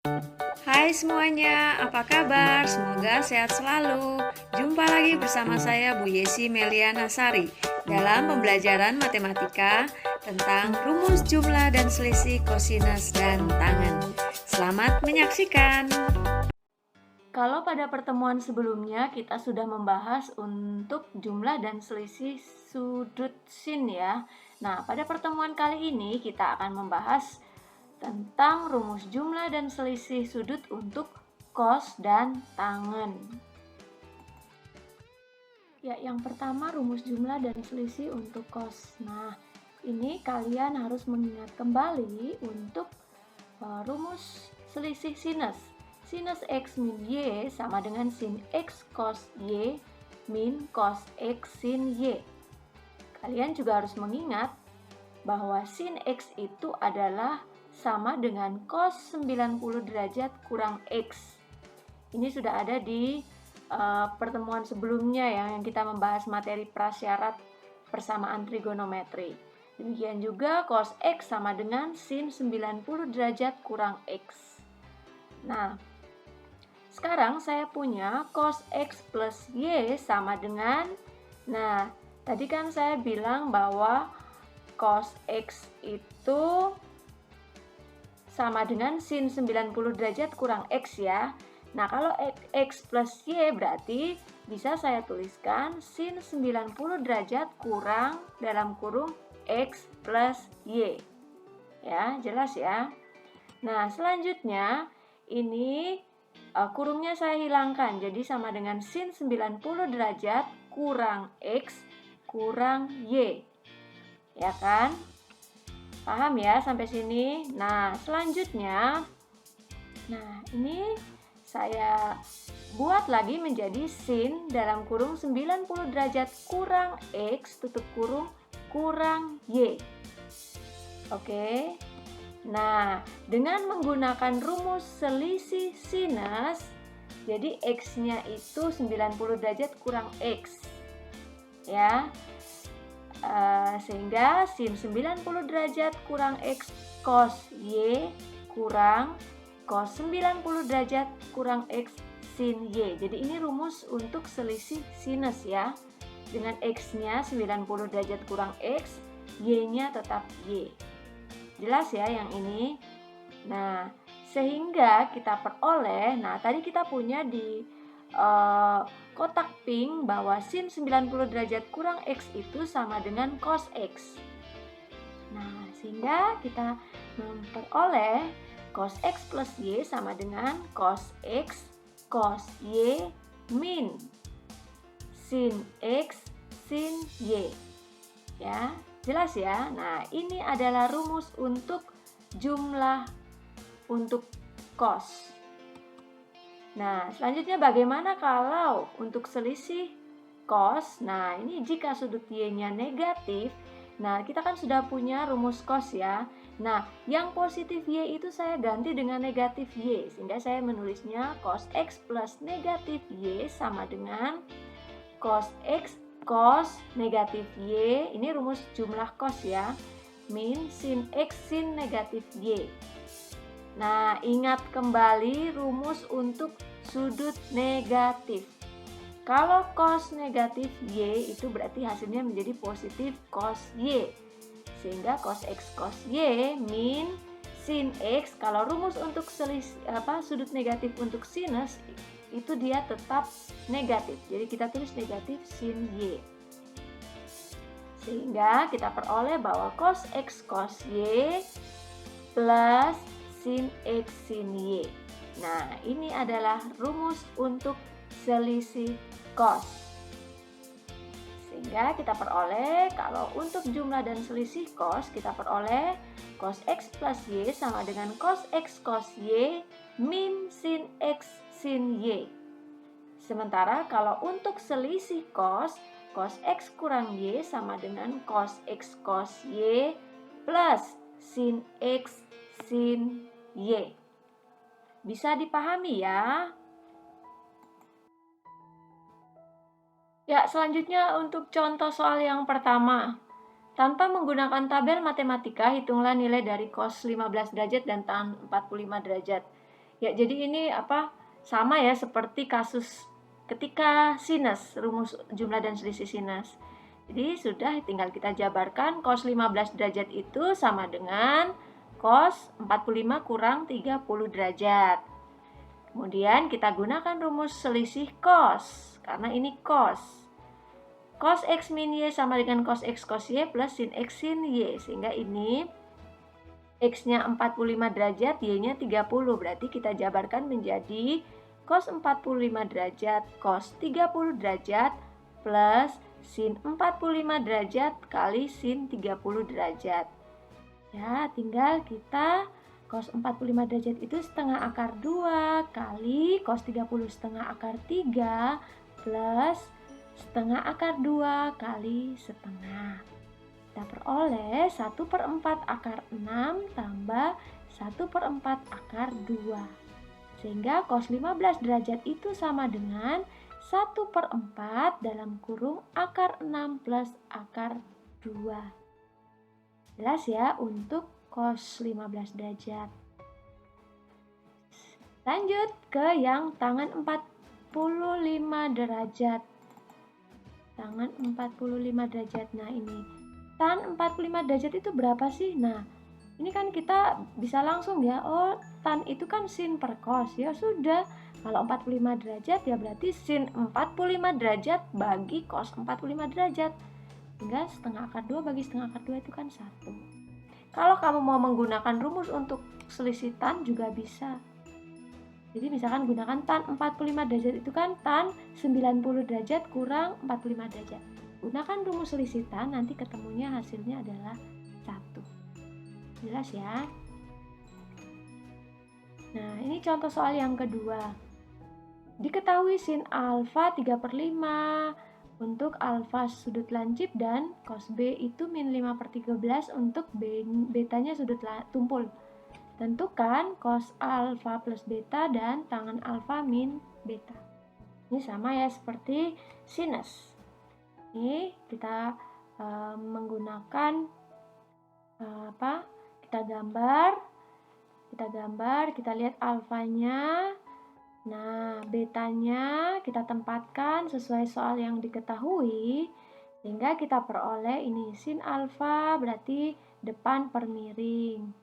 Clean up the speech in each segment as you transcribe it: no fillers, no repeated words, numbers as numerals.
Hai semuanya, apa kabar? Semoga sehat selalu. Jumpa lagi bersama saya Bu Yesi Meliana Sari dalam pembelajaran matematika tentang rumus jumlah dan selisih kosinus dan tangen. Selamat menyaksikan. Kalau pada pertemuan sebelumnya kita sudah membahas untuk jumlah dan selisih sudut sin ya. Nah, pada pertemuan kali ini kita akan membahas tentang rumus jumlah dan selisih sudut untuk cos dan tangen. Ya, yang pertama rumus jumlah dan selisih untuk cos. Nah, ini kalian harus mengingat kembali untuk rumus selisih sinus. Sinus X min Y sama dengan sin X cos Y min cos X sin Y. Kalian juga harus mengingat bahwa sin X itu adalah sama dengan cos 90 derajat kurang X. Ini sudah ada di pertemuan sebelumnya ya, yang kita membahas materi prasyarat persamaan trigonometri. Demikian juga cos X sama dengan sin 90 derajat kurang X. Nah, sekarang saya punya cos X plus Y sama dengan, nah tadi kan saya bilang bahwa cos X itu sama dengan sin 90 derajat kurang X ya. Nah, kalau X plus Y berarti bisa saya tuliskan sin 90 derajat kurang dalam kurung X plus Y. Ya, jelas ya. Nah, selanjutnya ini kurungnya saya hilangkan. Jadi sama dengan sin 90 derajat kurang X kurang Y. Ya kan? Paham ya sampai sini? Nah, selanjutnya, ini saya buat lagi menjadi sin dalam kurung 90 derajat kurang X tutup kurung kurang Y. Oke. Nah, dengan menggunakan rumus selisih sinus, jadi X-nya itu 90 derajat kurang X. Ya. Sehingga sin 90 derajat kurang X cos Y kurang cos 90 derajat kurang X sin Y. Jadi ini rumus untuk selisih sinus ya. Dengan X-nya 90 derajat kurang X, Y-nya tetap Y. Jelas ya yang ini? Nah, sehingga kita peroleh, nah tadi kita punya di kotak pink bahwa sin 90 derajat kurang X itu sama dengan cos X. Nah, sehingga kita memperoleh cos X plus Y sama dengan cos X cos Y min sin X sin Y. Ya, jelas ya? Nah, ini adalah rumus untuk jumlah untuk cos. Nah, selanjutnya bagaimana kalau untuk selisih cos? Nah, ini jika sudut Y-nya negatif, nah kita kan sudah punya rumus cos ya. Nah, yang positif Y itu saya ganti dengan negatif Y, sehingga saya menulisnya cos X plus negatif Y sama dengan cos X cos negatif Y, ini rumus jumlah cos ya, min sin X sin negatif Y. Nah, ingat kembali rumus untuk sudut negatif. Kalau cos negatif Y itu berarti hasilnya menjadi positif cos Y. Sehingga cos X cos Y min sin X, kalau rumus untuk sudut negatif untuk sinus itu dia tetap negatif. Jadi kita tulis negatif sin Y. Sehingga kita peroleh bahwa cos X cos Y plus sin X sin Y. Nah, ini adalah rumus untuk selisih cos. Sehingga kita peroleh, kalau untuk jumlah dan selisih cos, kita peroleh cos X plus Y sama dengan cos X cos Y min sin X sin Y. Sementara kalau untuk selisih cos, cos X kurang Y sama dengan cos X cos Y plus sin X sin Y. Bisa dipahami ya? Ya, selanjutnya untuk contoh soal yang pertama. Tanpa menggunakan tabel matematika, hitunglah nilai dari cos 15 derajat dan tan 45 derajat. Ya, jadi ini sama ya seperti kasus ketika sinus, rumus jumlah dan selisih sinus. Jadi sudah, tinggal kita jabarkan cos 15 derajat itu sama dengan cos 45 kurang 30 derajat. Kemudian kita gunakan rumus selisih cos, karena ini cos. Cos X min Y sama dengan cos X cos Y plus sin X sin Y. Sehingga ini X-nya 45 derajat, Y-nya 30. Berarti kita jabarkan menjadi cos 45 derajat cos 30 derajat plus sin 45 derajat kali sin 30 derajat. Ya, tinggal kita cos 45 derajat itu setengah akar 2 kali cos 30 setengah akar 3 plus setengah akar 2 kali setengah. Kita peroleh 1/4 akar 6 tambah 1/4 akar 2. Sehingga cos 15 derajat itu sama dengan 1/4 dalam kurung akar 6 plus akar 2. Jelas ya untuk cos 15 derajat. Lanjut ke yang tangan 45 derajat. Tangan 45 derajat. Nah, ini tan 45 derajat itu berapa sih? Nah, ini kan kita bisa langsung ya, oh tan itu kan sin per cos. Ya sudah, kalau 45 derajat ya berarti sin 45 derajat bagi cos 45 derajat. Hingga setengah akar 2 bagi setengah akar 2 itu kan 1. Kalau kamu mau menggunakan rumus untuk selisih tan juga bisa. Jadi misalkan gunakan tan 45 derajat itu kan tan 90 derajat kurang 45 derajat. Gunakan rumus selisih tan, nanti ketemunya hasilnya adalah 1. Jelas ya? Nah, ini contoh soal yang kedua. Diketahui sin alfa 3/5 untuk alfa sudut lancip dan cos B itu min 5/13 untuk betanya sudut tumpul. Tentukan cos alfa plus beta dan tangen alfa min beta. Ini sama ya seperti sinus. Ini kita menggunakan kita gambar, kita lihat alfanya. Nah, betanya kita tempatkan sesuai soal yang diketahui, sehingga kita peroleh ini sin alfa berarti depan per miring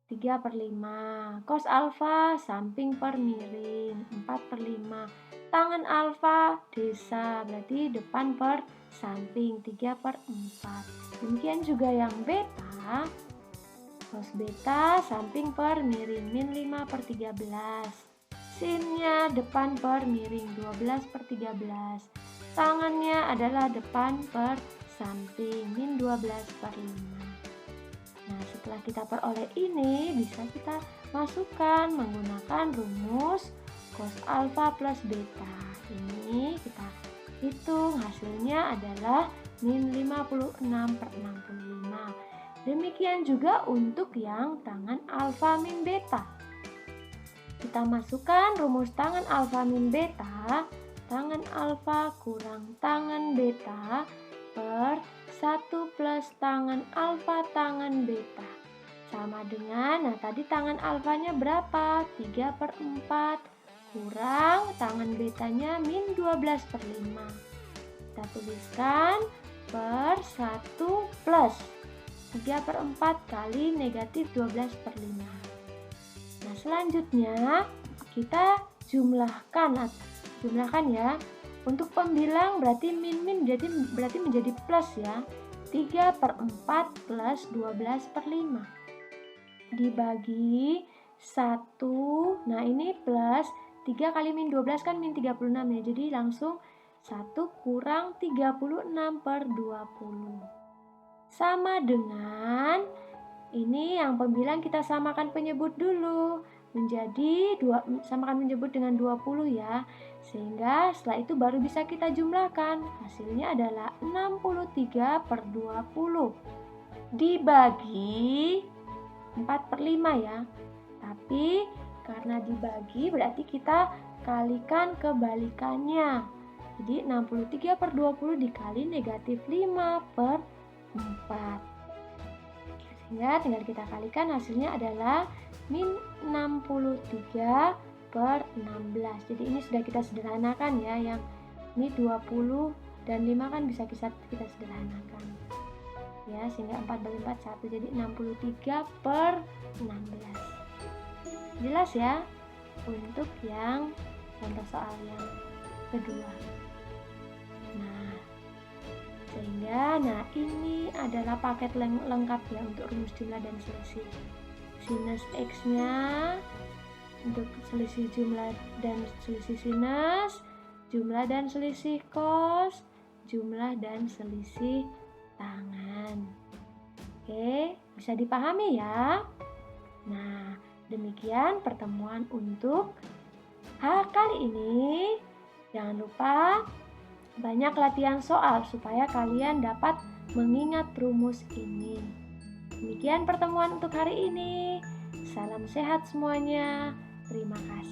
3/5, cos alfa samping per miring 4/5, tangen alfa desa berarti depan per samping 3/4. Demikian juga yang beta, cos beta samping per miring min 5/13. Sinnya depan per miring 12/13. Tangannya adalah depan per samping min 12/5. Nah, setelah kita peroleh ini, bisa kita masukkan menggunakan rumus cos alfa plus beta. Ini kita hitung, hasilnya adalah min 56/65. Demikian juga untuk yang tangan alfa min beta. Kita masukkan rumus tangan alfa min beta, tangan alfa kurang tangan beta per 1 plus tangan alfa tangan beta. Sama dengan, nah tadi tangan alfanya berapa? 3/4 kurang tangan betanya min 12/5. Kita tuliskan per 1 plus 3/4 kali negatif 12/5. Nah, selanjutnya kita jumlahkan ya. Untuk pembilang berarti min berarti menjadi plus ya. 3/4 plus 12/5 dibagi 1. Nah, ini plus 3 kali min 12 kan min 36 ya. Jadi langsung 1 kurang 36/20. Sama dengan ini yang pembilang kita samakan penyebut dulu. Samakan penyebut dengan 20 ya. Sehingga setelah itu baru bisa kita jumlahkan. Hasilnya adalah 63/20 dibagi 4/5 ya. Tapi karena dibagi berarti kita kalikan kebalikannya. Jadi 63/20 dikali negatif 5/4. Sehingga tinggal kita kalikan, hasilnya adalah min 63 per 16. Jadi ini sudah kita sederhanakan ya, yang ini 20 dan 5 kan bisa kita sederhanakan ya, sehingga 4 bagi 4 1, jadi 63 per 16. Jelas ya untuk yang contoh soal yang kedua. Nah, sehingga ini adalah paket lengkap ya untuk rumus jumlah dan selisih. Sinus X-nya untuk selisih jumlah dan selisih sinus, jumlah dan selisih cos, jumlah dan selisih tangan. Oke, bisa dipahami ya? Nah, demikian pertemuan untuk kali ini. Jangan lupa banyak latihan soal supaya kalian dapat mengingat rumus ini. Demikian pertemuan untuk hari ini. Salam sehat semuanya. Terima kasih.